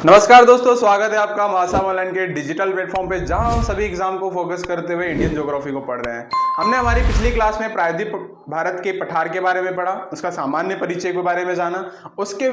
नमस्कार दोस्तों, स्वागत है आपका महासाम ऑनलाइन के डिजिटल प्लेटफॉर्म पे, जहां हम सभी एग्जाम को फोकस करते हुए इंडियन ज्योग्राफी को पढ़ रहे हैं। हमने हमारी पिछली क्लास में प्रायद्वीप भारत के पठार के बारे में पढ़ा, उसका सामान्य परिचय के बारे में जाना, उसके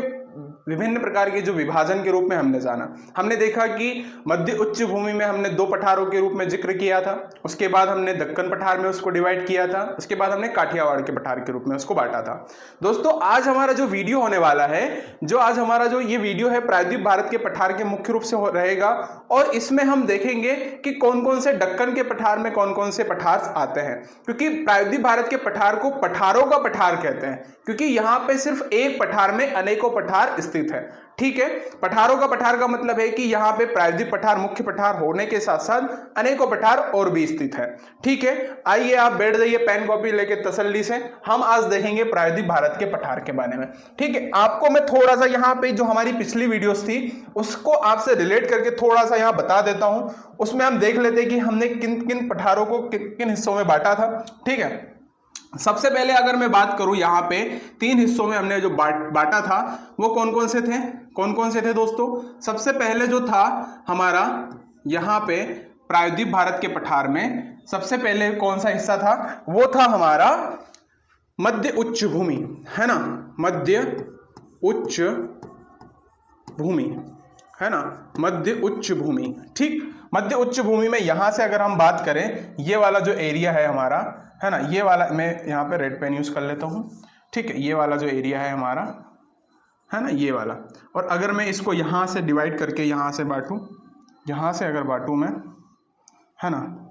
विभिन्न प्रकार के जो विभाजन के रूप में हमने जाना। हमने देखा कि मध्य उच्च भूमि में हमने दो पठारों के रूप में जिक्र किया था, उसके बाद हमने दक्कन पठार में उसको डिवाइड किया था, उसके बाद हमने काठियावाड़ के पठार के रूप में उसको बांटा था। दोस्तों, आज हमारा जो वीडियो होने वाला है, ये वीडियो है प्रायद्वीप भारत के पठार के मुख्य रूप से रहेगा, और इसमें हम देखेंगे कि कौन कौन से दक्कन के पठार में कौन कौन से पठार आते हैं। क्योंकि प्रायद्वीप भारत के पठार को पठारों का पठार कहते हैं, क्योंकि यहां पे सिर्फ एक पठार में अनेकों पठार स्थित है। ठीक है, पठारों का पठार का मतलब है कि यहां पे प्रायद्वीप पठार मुख्य पठार होने के साथ साथ अनेकों पठार और भी स्थित है। ठीक है, आइए आप बैठ जाइए पेन कॉपी लेके तसल्ली से। हम आज देखेंगे प्रायद्वीप भारत के पठार के बारे में। ठीक है, आपको मैं थोड़ा सा यहाँ पे जो हमारी पिछली वीडियोस थी उसको आपसे रिलेट करके थोड़ा सा यहाँ बता देता हूं। उसमें हम देख लेते हैं कि हमने किन किन पठारों को किन किन हिस्सों में बांटा था। ठीक है, सबसे पहले अगर मैं बात करूं, यहाँ पे तीन हिस्सों में हमने जो बांटा था वो कौन कौन से थे दोस्तों। सबसे पहले जो था हमारा यहाँ पे प्रायद्वीप भारत के पठार में सबसे पहले कौन सा हिस्सा था, वो था हमारा मध्य उच्च भूमि, है ना, मध्य उच्च भूमि, है ना, मध्य उच्च भूमि। ठीक, मध्य उच्च भूमि में यहां से अगर हम बात करें, ये वाला जो एरिया है हमारा, है ना, ये वाला मैं यहाँ पे रेड पेन यूज कर लेता हूँ। ठीक है, ये वाला जो एरिया है हमारा, है ना, ये वाला। और अगर मैं इसको यहाँ से डिवाइड करके यहाँ से बांटूं, यहाँ से अगर बांटूं मैं, है ना,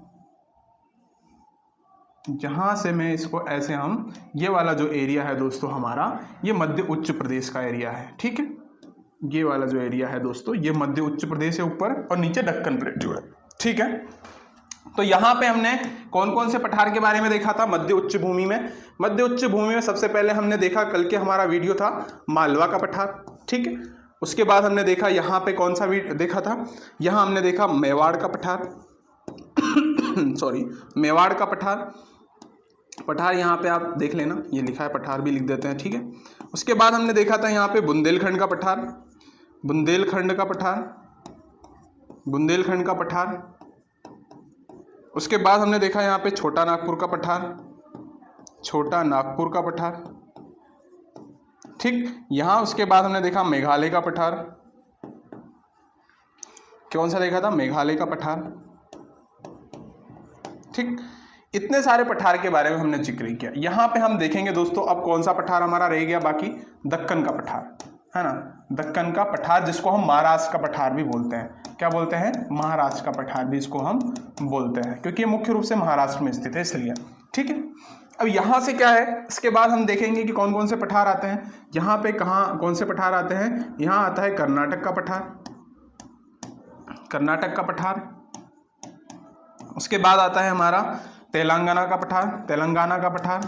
यहाँ से मैं इसको ऐसे हम, ये वाला जो एरिया है दोस्तों हमारा, ये मध्य उच्च प्रदेश का एरिया है। ठीक है, ये वाला जो एरिया है दोस्तों, ये मध्य उच्च प्रदेश है ऊपर, और नीचे दक्कन प्लेट जो है। ठीक है, तो यहां पे हमने कौन कौन से पठार के बारे में देखा था मध्य उच्च भूमि में। मध्य उच्च भूमि में सबसे पहले हमने देखा, कल के हमारा वीडियो था मालवा का पठार। ठीक है, उसके बाद हमने देखा यहाँ पे कौन सा देखा था, यहाँ हमने देखा मेवाड़ का पठार सॉरी, मेवाड़ का पठार यहाँ पे आप देख लेना, ये लिखा है, पठार भी लिख देते हैं। ठीक है, उसके बाद हमने देखा था यहाँ पे बुंदेलखंड का पठार, बुंदेलखंड का पठार। उसके बाद हमने देखा यहाँ पे छोटा नागपुर का पठार। ठीक, यहाँ उसके बाद हमने देखा मेघालय का पठार। कौन सा देखा था, मेघालय का पठार। ठीक, इतने सारे पठार के बारे में हमने जिक्र किया। यहाँ पे हम देखेंगे दोस्तों, अब कौन सा पठार हमारा रह गया बाकी, दक्कन का पठार, है ना, दक्कन का पठार, जिसको हम महाराष्ट्र का पठार भी बोलते हैं। क्या बोलते हैं, महाराष्ट्र का पठार भी इसको हम बोलते हैं, क्योंकि ये मुख्य रूप से महाराष्ट्र में स्थित है इसलिए। ठीक है, अब यहाँ से क्या है, इसके बाद हम देखेंगे कि कौन कौन से पठार आते हैं। यहाँ पे कौन से पठार आते हैं, यहाँ आता है कर्नाटक का पठार। उसके बाद आता है हमारा तेलंगाना का पठार।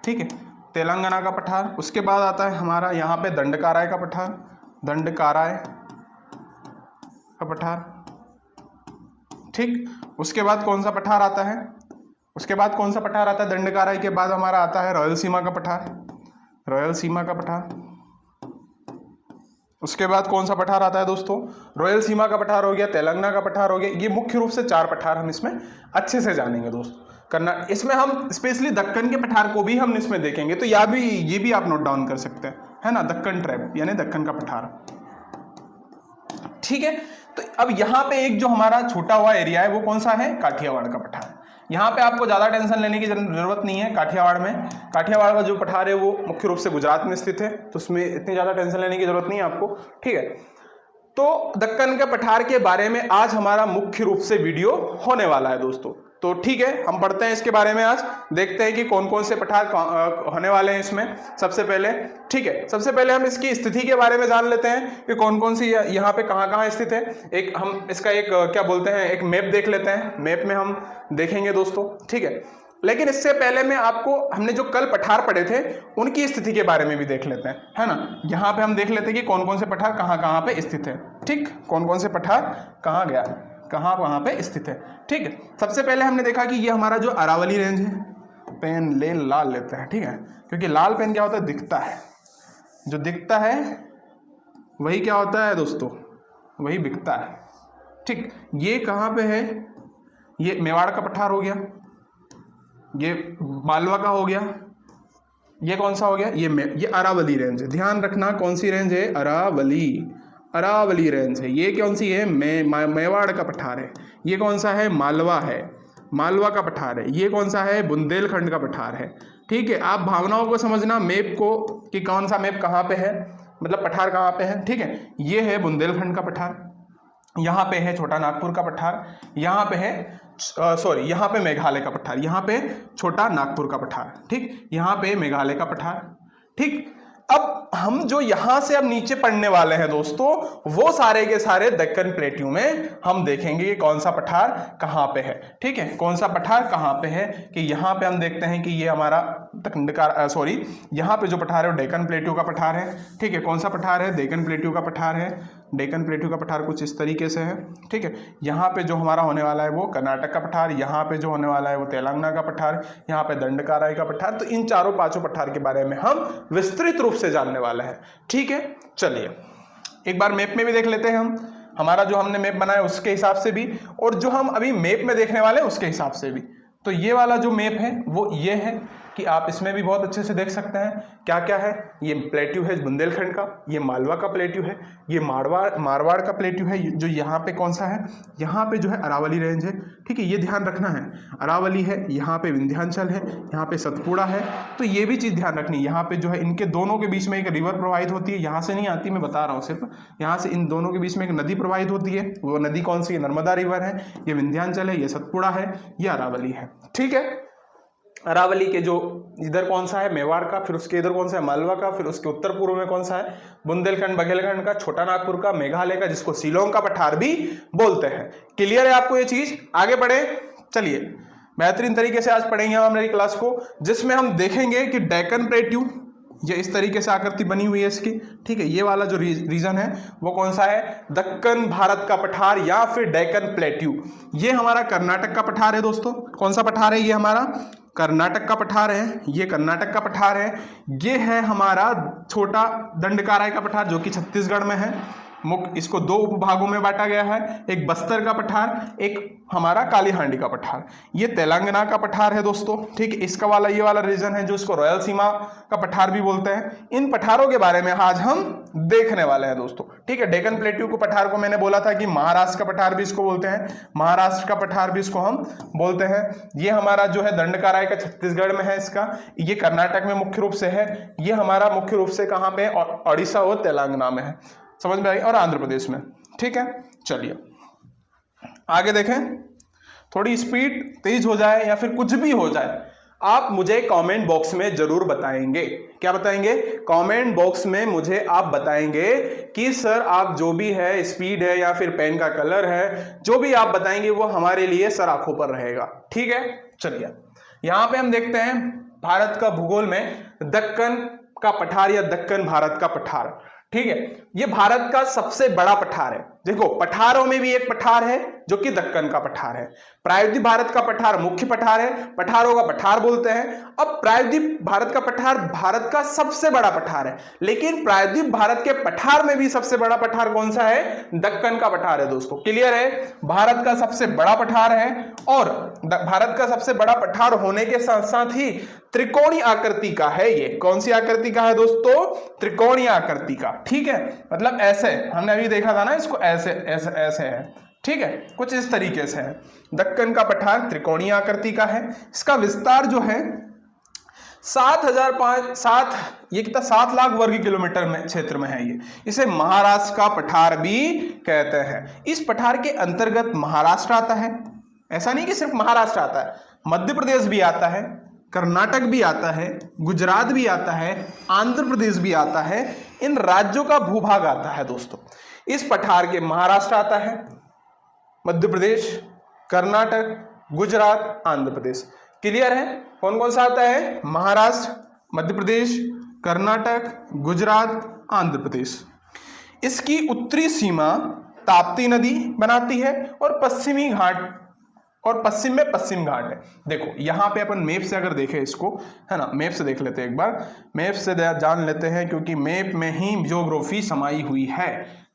ठीक है, तेलंगाना का पठार। उसके बाद आता है हमारा यहाँ पे दंडकाराय का पठार। ठीक, उसके बाद कौन सा पठार आता है, दंडकाराय के बाद हमारा आता है रायलसीमा का पठार। उसके बाद कौन सा पठार आता है दोस्तों, रायलसीमा का पठार हो गया, तेलंगाना का पठार हो गया। ये मुख्य रूप से चार पठार हम इसमें अच्छे से जानेंगे दोस्तों। इसमें हम स्पेशली दक्कन के पठार को भी हम इसमें देखेंगे, तो ये भी आप नोट डाउन कर सकते हैं, है ना, दक्कन ट्रैप यानी दक्कन का पठार। ठीक है, तो अब यहाँ पे एक जो हमारा छूटा हुआ एरिया है वो कौन सा है, काठियावाड़ का पठार। यहाँ पे आपको ज्यादा टेंशन लेने की जरूरत नहीं है। काठियावाड़ का जो पठार है वो मुख्य रूप से गुजरात में स्थित है, तो उसमें इतनी ज्यादा टेंशन लेने की जरूरत नहीं है आपको। ठीक है, तो दक्कन के पठार के बारे में आज हमारा मुख्य रूप से वीडियो होने वाला है दोस्तों। तो ठीक है, हम पढ़ते हैं इसके बारे में, आज देखते हैं कि कौन कौन से पठार होने वाले हैं इसमें। सबसे पहले, ठीक है, सबसे पहले हम इसकी स्थिति के बारे में जान लेते हैं कि कौन कौन सी यहाँ पे कहाँ स्थित है। एक हम इसका एक क्या बोलते हैं, एक मैप देख लेते हैं, मैप में हम देखेंगे दोस्तों। ठीक है, लेकिन इससे पहले मैं आपको, हमने जो कल पठार पढ़े थे उनकी स्थिति के बारे में भी देख लेते हैं, है ना। यहाँ पे हम देख लेते हैं कि कौन कौन से पठार कहाँ पे स्थित है। ठीक, कौन कौन से पठार कहाँ पे स्थित है। ठीक है, सबसे पहले हमने देखा कि ये हमारा जो अरावली रेंज है, पेन लाल लेते हैं। ठीक है, क्योंकि लाल पेन क्या होता है, दिखता है, जो दिखता है वही क्या होता है दोस्तों, वही बिकता है। ठीक, ये कहाँ पे है, ये मेवाड़ का पठार हो गया, ये मालवा का हो गया, ये कौन सा हो गया, ये अरावली रेंज है। ध्यान रखना कौन सी रेंज है, अरावली रेंज है। ये कौन सी है, मेवाड़ का पठार है। ये कौन सा है, मालवा है, मालवा का पठार है। ये कौन सा है, बुंदेलखंड का पठार है। ठीक है, आप भावनाओं को समझना, मैप को कि कौन सा मैप कहाँ पे है, मतलब पठार कहाँ पे है। ठीक है, ये है बुंदेलखंड का पठार, यहाँ पे है छोटा नागपुर का पठार, यहाँ पे है यहाँ पे मेघालय का पठार, यहाँ पे छोटा नागपुर का पठार। ठीक, यहाँ पे मेघालय का पठार। ठीक, अब हम जो यहां से अब नीचे पढ़ने वाले हैं दोस्तों, वो सारे के सारे दक्कन प्लेट्यू में हम देखेंगे कि कौन सा पठार कहां पे है। ठीक है, कौन सा पठार कहां पे है, कि यहां पे हम देखते हैं कि ये हमारा यहाँ पे जो पठार है वो डेक्कन प्लेट्यू का पठार है। ठीक है, कौन सा पठार है, डेक्कन प्लेट्यू का पठार है। डेक्कन प्लेट्यू का पठार कुछ इस तरीके से है। ठीक है, यहाँ पे जो हमारा होने वाला है वो कर्नाटक का पठार, यहाँ पे जो होने वाला है वो तेलंगाना का पठार, यहाँ पे दंडकाराई का पठार। तो इन चारों पांचों पठार के बारे में हम विस्तृत रूप से जानने वाले हैं। ठीक है, चलिए एक बार मैप में भी देख लेते हैं हम, हमारा जो हमने मैप बनाया उसके हिसाब से भी, और जो हम अभी मैप में देखने वाले हैं उसके हिसाब से भी। तो ये वाला जो मैप है वो ये है कि आप इसमें भी बहुत अच्छे से देख सकते हैं क्या क्या है। ये प्लेट्यू है बुंदेलखंड का, ये मालवा का प्लेट्यू है, ये मारवाड़ का प्लेट्यू है। जो यहाँ पे कौन सा है, यहाँ पे जो है अरावली रेंज है। ठीक है, ये ध्यान रखना है, अरावली है, यहाँ पे विंध्याचल है, यहाँ पे सतपुड़ा है। तो ये भी चीज़ ध्यान रखनी, यहाँ पे जो है इनके दोनों के बीच में एक रिवर प्रवाहित होती है, यहाँ से नहीं आती, मैं बता रहा हूँ सिर्फ, यहाँ से इन दोनों के बीच में एक नदी प्रवाहित होती है। वो नदी कौन सी है, नर्मदा रिवर है। ये विंध्याचल है, ये सतपुड़ा है, ये अरावली है। ठीक है, अरावली के जो इधर कौन सा है, मेवाड़ का, फिर उसके इधर कौन सा है, मालवा का, फिर उसके उत्तर पूर्व में कौन सा है, बुंदेलखंड बघेलखंड का, छोटा नागपुर का, मेघालय का, जिसको शिलोंग का पठार भी बोलते हैं। क्लियर है आपको ये चीज, आगे बढ़े। चलिए बेहतरीन तरीके से आज पढ़ेंगे हम हमारी क्लास को, जिसमें हम देखेंगे कि डेक्कन प्लेट्यू, ये इस तरीके से आकृति बनी हुई है इसकी। ठीक है, ये वाला जो रीजन है वो कौन सा है, दक्कन भारत का पठार या फिर डेक्कन प्लेट्यू। ये हमारा कर्नाटक का पठार है दोस्तों। कौन सा पठार है, ये हमारा कर्नाटक का पठार है, ये कर्नाटक का पठार है। ये है हमारा छोटा दंडकाराय का पठार जो कि छत्तीसगढ़ में है। मुख्य इसको दो उपभागों में बांटा गया है, एक बस्तर का पठार, एक हमारा कालीहांडी का पठार। ये तेलंगाना का पठार है दोस्तों। ठीक, इसका वाला ये वाला रीजन है जो इसको रॉयल सीमा का पठार भी बोलते हैं। इन पठारों के बारे में आज हम देखने वाले हैं दोस्तों। ठीक है, डेक्कन प्लेट्यू को पठार को मैंने बोला था कि महाराष्ट्र का पठार भी इसको बोलते हैं, महाराष्ट्र का पठार भी इसको हम बोलते हैं। ये हमारा जो है दंडकाराय का छत्तीसगढ़ में है इसका, ये कर्नाटक में मुख्य रूप से है, ये हमारा मुख्य रूप से कहाँ पे, ओडिशा और तेलंगाना में है, समझ में आई, और आंध्र प्रदेश में। ठीक है, चलिए आगे देखें। थोड़ी स्पीड तेज हो जाए या फिर कुछ भी हो जाए, आप मुझे कमेंट बॉक्स में जरूर बताएंगे। क्या बताएंगे, कमेंट बॉक्स में मुझे आप बताएंगे कि सर आप जो भी है स्पीड है या फिर पेन का कलर है, जो भी आप बताएंगे वो हमारे लिए सर आंखों पर रहेगा। ठीक है, चलिए यहां पे हम देखते हैं भारत का भूगोल में दक्कन का पठार या दक्कन भारत का पठार। ठीक है, ये भारत का सबसे बड़ा पठार है। देखो पठारों में भी एक पठार है जो कि दक्कन का पठार है। प्रायद्वीप भारत का पठार मुख्य पठार है, पठारों का पठार बोलते हैं। अब प्रायद्वीप भारत का पठार भारत का सबसे बड़ा पठार है, लेकिन प्रायद्वीप भारत के पठार में भी सबसे बड़ा पठार कौन सा है, दक्कन का पठार है दोस्तों। क्लियर है, भारत का सबसे बड़ा पठार है, और भारत का सबसे बड़ा पठार होने के साथ साथ ही त्रिकोणीय आकृति का है। ये कौन सी आकृति का है दोस्तों, त्रिकोणीय आकृति का। ठीक है, मतलब ऐसे हमने अभी देखा था ना, इसको ऐसे ऐसे ऐसे है। ठीक है, कुछ इस तरीके से है। दक्कन का पठार त्रिकोणीय आकृति का है। इसका विस्तार जो है 7 लाख वर्ग किलोमीटर में क्षेत्र में है। ये इसे महाराष्ट्र का पठार भी कहते हैं। इस पठार के अंतर्गत महाराष्ट्र आता है, ऐसा नहीं कि सिर्फ महाराष्ट्र आता है, मध्य प्रदेश भी आता है, कर्नाटक भी आता है, गुजरात भी आता है, आंध्र प्रदेश भी आता है। इन राज्यों का भूभाग आता है दोस्तों। इस पठार के महाराष्ट्र आता है, मध्य प्रदेश, कर्नाटक, गुजरात, आंध्र प्रदेश। क्लियर है, कौन कौन सा आता है, महाराष्ट्र, मध्य प्रदेश, कर्नाटक, गुजरात, आंध्र प्रदेश। इसकी उत्तरी सीमा ताप्ती नदी बनाती है और पश्चिमी घाट और पश्चिम में पश्चिम घाट है। देखो यहाँ पे अपन मैप से अगर देखें इसको, है ना, मैप से देख लेते हैं एक बार, मैप से जान लेते हैं क्योंकि मैप में ही ज्योग्राफी समाई हुई है।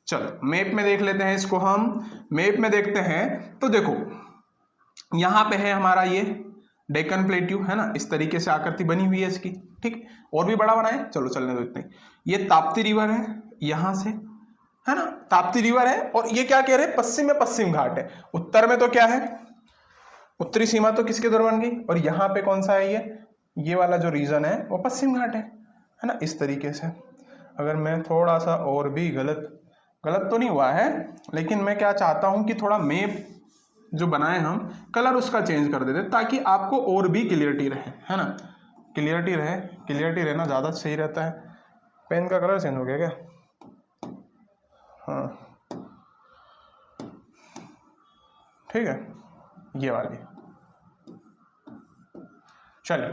चलो मैप में देख लेते हैं इसको, हम मैप में देखते हैं तो देखो यहाँ पे है हमारा ये डेक्कन प्लेट्यू, है ना, इस तरीके से आकृति बनी हुई है इसकी, ठीक। और भी बड़ा बनाए, चलो चलने दो इतने। ये ताप्ती रिवर है यहाँ से, है ना, ताप्ती रिवर है, और ये क्या कह रहे हैं, पश्चिम में पश्चिम घाट है। उत्तर में तो क्या है, उत्तरी सीमा तो किसके द्वारा बन गई, और यहाँ पे कौन सा है, ये वाला जो रीजन है वो पश्चिम घाट है ना, इस तरीके से। अगर मैं थोड़ा सा और भी गलत तो नहीं हुआ है, लेकिन मैं क्या चाहता हूँ कि थोड़ा मैप जो बनाए हम, कलर उसका चेंज कर देते ताकि आपको और भी क्लियरिटी रहे, है ना, क्लियरिटी रहना ज़्यादा सही रहता है। पेन का कलर चेंज हो गया क्या, हाँ ठीक है, ये वाली, चलिए।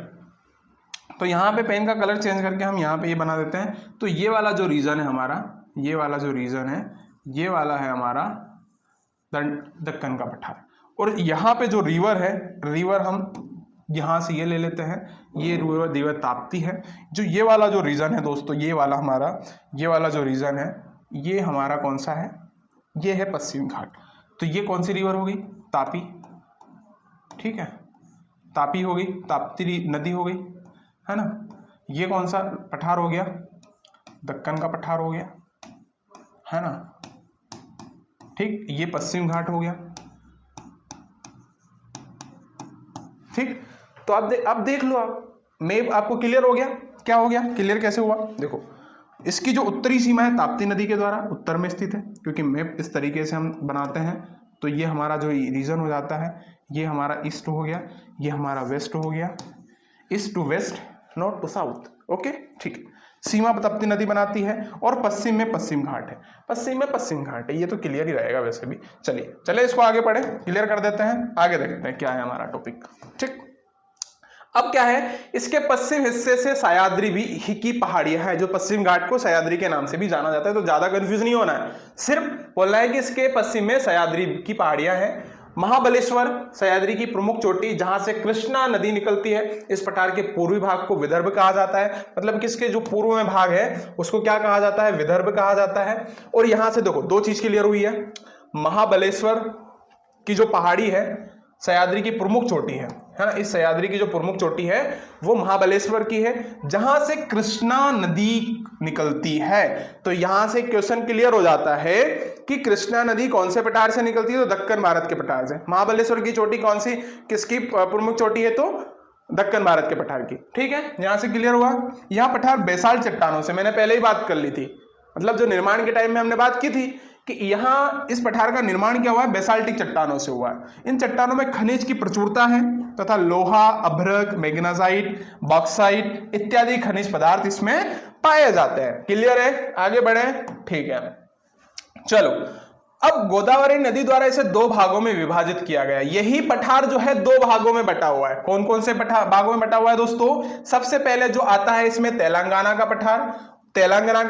तो यहाँ पे पेन का कलर चेंज करके हम यहाँ पे ये बना देते हैं। तो ये वाला जो रीजन है हमारा, ये वाला जो रीजन है, ये वाला है हमारा दक्कन का पठार। और यहाँ पे जो रिवर है, रिवर हम यहाँ से ये ले लेते हैं, ये रिवर ताप्ती है। जो ये वाला जो रीजन है दोस्तों, ये वाला हमारा, ये वाला जो रीजन है, ये हमारा कौन सा है, ये है पश्चिम घाट। तो ये कौन सी रिवर हो गई, तापी, ठीक है, तापी हो गई, ताप्ती नदी हो गई, है ना। ये कौन सा पठार हो गया, दक्कन का पठार हो गया, है ना, ठीक। ये पश्चिम घाट हो गया, ठीक। तो अब देख लो, आप मैप आपको क्लियर हो गया, क्या हो गया, क्लियर कैसे हुआ। देखो इसकी जो उत्तरी सीमा है ताप्ती नदी के द्वारा उत्तर में स्थित है, क्योंकि मैप इस तरीके से हम बनाते हैं। तो ये हमारा जो रीजन हो जाता है, ये हमारा ईस्ट हो गया, ये हमारा वेस्ट हो गया, east to west, north to south, okay, ठीक है। सीमा ताप्ती नदी बनाती है, और पश्चिम में पश्चिम घाट है, पश्चिम में पश्चिम घाट है, ये तो क्लियर ही रहेगा वैसे भी। चलिए इसको आगे पढ़े, क्लियर कर देते हैं, आगे देखते हैं क्या है हमारा टॉपिक, ठीक। अब क्या है, इसके पश्चिम हिस्से से सह्याद्री भी की पहाड़ियां हैं, जो पश्चिम घाट को सह्याद्री के नाम से भी जाना जाता है। तो ज्यादा कंफ्यूज नहीं होना है, सिर्फ बोलना है कि इसके पश्चिम में सह्याद्री की पहाड़ियां हैं। महाबलेश्वर सह्याद्री की प्रमुख चोटी, जहां से कृष्णा नदी निकलती है। इस पठार के पूर्वी भाग को विदर्भ कहा जाता है, मतलब किसके जो पूर्व में भाग है उसको क्या कहा जाता है, विदर्भ कहा जाता है। और यहां से देखो दो चीज क्लियर हुई है, महाबलेश्वर की जो पहाड़ी है सह्याद्री की प्रमुख चोटी है ना, इस सह्याद्री की जो प्रमुख चोटी है वो महाबलेश्वर की है, जहां से कृष्णा नदी निकलती है। तो यहां से क्वेश्चन क्लियर हो जाता है कि कृष्णा नदी कौन से पठार से निकलती है, तो दक्कन भारत के पठार से। महाबलेश्वर की चोटी कौन सी, किसकी प्रमुख चोटी है, तो दक्कन भारत के पठार की, ठीक है। यहां से क्लियर हुआ। यह पठार बेसाल्ट चट्टानों से, मैंने पहले ही बात कर ली थी, मतलब जो निर्माण के टाइम में हमने बात की थी कि यहाँ इस पठार का निर्माण क्या हुआ है, बेसाल्टिक चट्टानों से हुआ है। इन चट्टानों में खनिज की प्रचुरता है तथा लोहा, अभ्रक, मैग्नेसाइट, बॉक्साइट इत्यादि खनिज पदार्थ इसमें पाए जाते हैं। क्लियर है, आगे बढ़े, ठीक है। चलो अब गोदावरी नदी द्वारा इसे दो भागों में विभाजित किया गया। यही पठार जो है दो भागों में बटा हुआ है। कौन कौन से भागों में बटा हुआ है दोस्तों, सबसे पहले जो आता है इसमें तेलंगाना का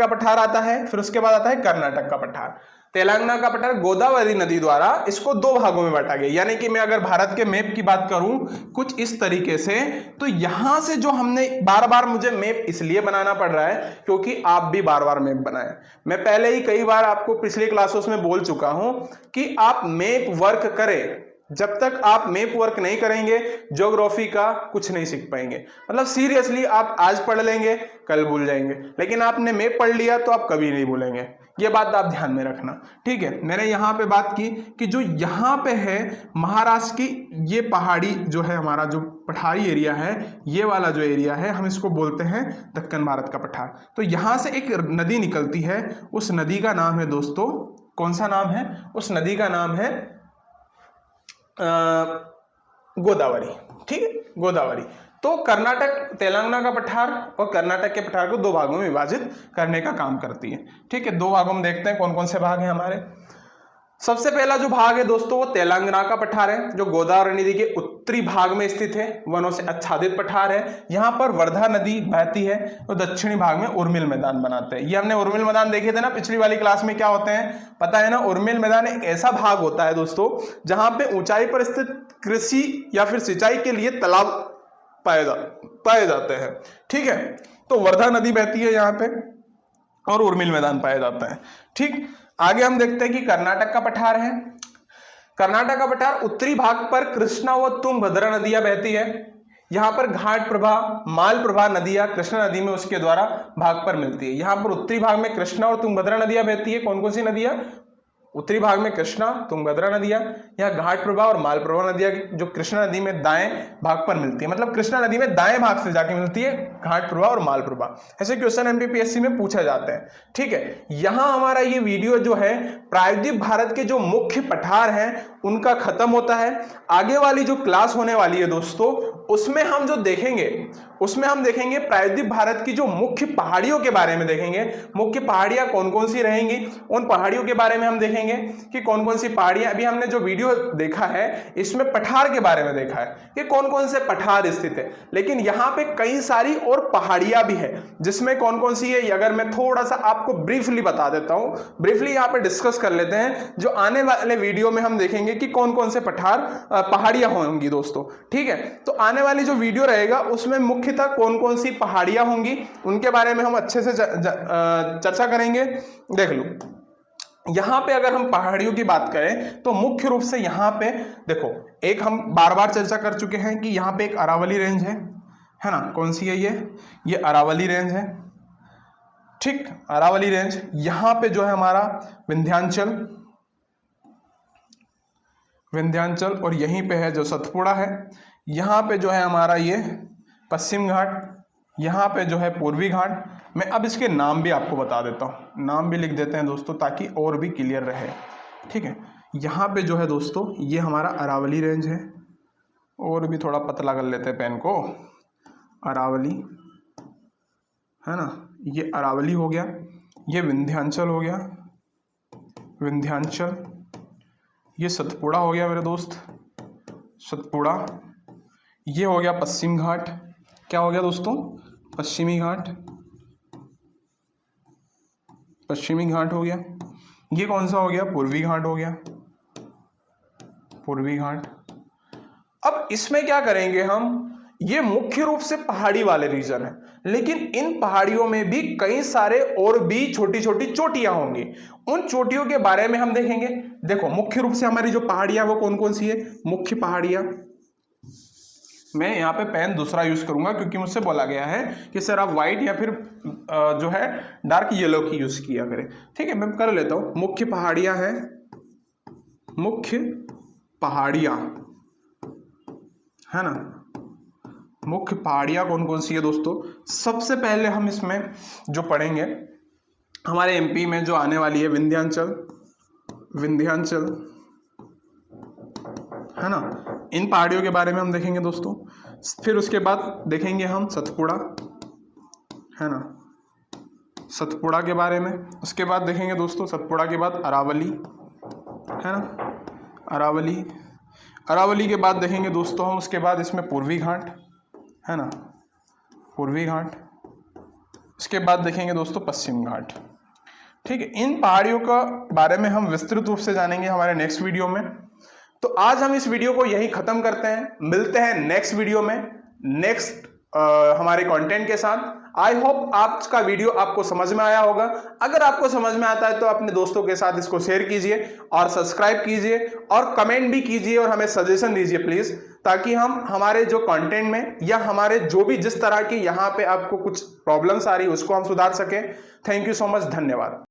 पठार आता है, फिर उसके बाद आता है कर्नाटक का पठार। तेलंगाना का पठार गोदावरी नदी द्वारा इसको दो भागों में बांटा गया। यानी कि मैं अगर भारत के मैप की बात करूं कुछ इस तरीके से, तो यहां से जो हमने बार बार मुझे मैप इसलिए बनाना पड़ रहा है क्योंकि आप भी बार बार मैप बनाएं। मैं पहले ही कई बार आपको पिछली क्लासों में बोल चुका हूं कि आप मैप वर्क करें। जब तक आप मैप वर्क नहीं करेंगे ज्योग्राफी का कुछ नहीं सीख पाएंगे। मतलब सीरियसली आप आज पढ़ लेंगे कल भूल जाएंगे, लेकिन आपने मैप पढ़ लिया तो आप कभी नहीं भूलेंगे। ये बात आप ध्यान में रखना, ठीक है। मैंने यहाँ पे बात की कि जो यहाँ पे है महाराष्ट्र की ये पहाड़ी जो है, हमारा जो पठारी एरिया है, ये वाला जो एरिया है हम इसको बोलते हैं दक्कन भारत का पठार। तो यहाँ से एक नदी निकलती है, उस नदी का नाम है दोस्तों, कौन सा नाम है, उस नदी का नाम है गोदावरी, ठीक है, गोदावरी। तो कर्नाटक तेलंगाना का पठार और कर्नाटक के पठार को दो भागों में विभाजित करने का काम करती है, ठीक है। दो भागों में देखते हैं कौन कौन से भाग हैं हमारे। सबसे पहला जो भाग है दोस्तों वो तेलंगाना का पठार है, जो गोदावरी नदी के उत्तरी भाग में स्थित है, वनों से आच्छादित पठार है। यहाँ पर वर्धा नदी बहती है, तो दक्षिणी भाग में उर्मिल मैदान बनाते हैं। ये हमने उर्मिल मैदान देखे थे ना पिछली वाली क्लास में, क्या होते हैं पता है ना। उर्मिल मैदान एक ऐसा भाग होता है दोस्तों जहां पे ऊंचाई पर स्थित कृषि या फिर सिंचाई के लिए तालाब पाए जाते हैं। ठीक है, तो वर्धा नदी बहती है यहाँ पे और उर्मिल मैदान पाया जाता है। ठीक, आगे हम देखते हैं कि कर्नाटक का पठार है। कर्नाटक का पठार उत्तरी भाग पर कृष्णा व तुंगभद्रा नदियां बहती है। यहाँ पर घाट प्रभा, माल प्रभा नदियां कृष्णा नदी में उसके द्वारा भाग पर मिलती है। यहाँ पर उत्तरी भाग में कृष्णा और तुंगभद्रा नदियां बहती है। कौन कौन सी नदियां? उत्तरी भाग में कृष्णा, तुंगभद्रा नदियां, यहाँ घाट प्रभा और माल प्रभा नदियां जो कृष्णा नदी में दाएं भाग पर मिलती है, मतलब कृष्णा नदी में दाएं भाग से जाके मिलती है घाट प्रभा और माल प्रभा। ऐसे क्वेश्चन एमपीपीएससी में पूछा जाते हैं। ठीक है, यहां हमारा ये वीडियो जो है प्रायद्वीप भारत के जो मुख्य पठार हैं उनका खत्म होता है। आगे वाली जो क्लास होने वाली है दोस्तों उसमें हम देखेंगे प्रायद्वीप भारत की जो मुख्य पहाड़ियों के बारे में देखेंगे। मुख्य पहाड़ियां कौन कौन सी रहेंगी उन पहाड़ियों के बारे में हम देखेंगे कि कौन कौन सी पहाड़ियां। अभी हमने जो वीडियो देखा है इसमें पठार के बारे में देखा है कि कौन कौन से पठार स्थित है, लेकिन यहाँ पे कई सारी और पहाड़ियां भी है जिसमें कौन कौन सी है अगर मैं थोड़ा सा आपको ब्रीफली बता देता हूं, ब्रीफली यहाँ पे डिस्कस कर लेते हैं। जो आने वाले वीडियो में हम देखेंगे कि कौन कौन से पहाड़ियां होंगी दोस्तों। ठीक है, तो आने वाली जो वीडियो रहेगा उसमें मुख्यतः कौन कौन सी पहाड़ियां होंगी उनके बारे में हम अच्छे से चर्चा करेंगे। देख लो, यहां पे अगर हम पहाड़ियों की बात करें तो मुख्य रूप से यहां पे देखो, एक हम बार बार चर्चा कर चुके हैं कि यहां पे एक अरावली रेंज है ना। कौन सी है ये अरावली रेंज है। ठीक, अरावली रेंज। यहां पे जो है हमारा विंध्याचल और यहीं पे है जो सतपुड़ा है। यहाँ पे जो है हमारा ये पश्चिम घाट, यहाँ पे जो है पूर्वी घाट। मैं अब इसके नाम भी आपको बता देता हूँ, नाम भी लिख देते हैं दोस्तों ताकि और भी क्लियर रहे। ठीक है, यहाँ पे जो है दोस्तों ये हमारा अरावली रेंज है, और भी थोड़ा पतला कर लेते हैं पेन को। अरावली है ना, ये अरावली हो गया, ये विंध्याचल हो गया, विंध्याचल। ये सतपुड़ा हो गया मेरे दोस्त, सतपुड़ा। ये हो गया पश्चिम घाट। क्या हो गया दोस्तों? पश्चिमी घाट, पश्चिमी घाट हो गया। ये कौन सा हो गया? पूर्वी घाट हो गया, पूर्वी घाट। अब इसमें क्या करेंगे हम, ये मुख्य रूप से पहाड़ी वाले रीजन है, लेकिन इन पहाड़ियों में भी कई सारे और भी छोटी छोटी चोटियां होंगी। उन चोटियों के बारे में हम देखेंगे। देखो, मुख्य रूप से हमारी जो पहाड़ियां वो कौन कौन सी है? मुख्य पहाड़ियां, मैं यहाँ पे पेन दूसरा यूज करूंगा क्योंकि मुझसे बोला गया है कि सर आप व्हाइट या फिर जो है डार्क येलो की यूज किया करें। ठीक है, मैं कर लेता हूं। मुख्य पहाड़ियां है, मुख्य पहाड़ियां है ना। मुख्य पहाड़ियां कौन कौन सी है दोस्तों? सबसे पहले हम इसमें जो पढ़ेंगे हमारे एमपी में जो आने वाली है विंध्याचल, विंध्याचल है ना। इन पहाड़ियों के बारे में हम देखेंगे दोस्तों। फिर उसके बाद देखेंगे हम सतपुड़ा है ना, सतपुड़ा के बारे में। उसके बाद देखेंगे दोस्तों सतपुड़ा के बाद अरावली है ना, अरावली। अरावली के बाद देखेंगे दोस्तों हम उसके बाद इसमें पूर्वी घाट है ना, पूर्वी घाट। उसके बाद देखेंगे दोस्तों पश्चिम घाट। ठीक है, इन पहाड़ियों का बारे में हम विस्तृत रूप से जानेंगे हमारे नेक्स्ट वीडियो में। तो आज हम इस वीडियो को यही खत्म करते हैं, मिलते हैं नेक्स्ट वीडियो में नेक्स्ट हमारे कंटेंट के साथ। आई होप आज का वीडियो आपको समझ में आया होगा। अगर आपको समझ में आता है तो अपने दोस्तों के साथ इसको शेयर कीजिए और सब्सक्राइब कीजिए और कमेंट भी कीजिए और हमें सजेशन दीजिए प्लीज, ताकि हम हमारे जो कंटेंट में या हमारे जो भी जिस तरह की यहाँ पे आपको कुछ प्रॉब्लम्स आ रही है उसको हम सुधार सकें। थैंक यू सो मच, धन्यवाद।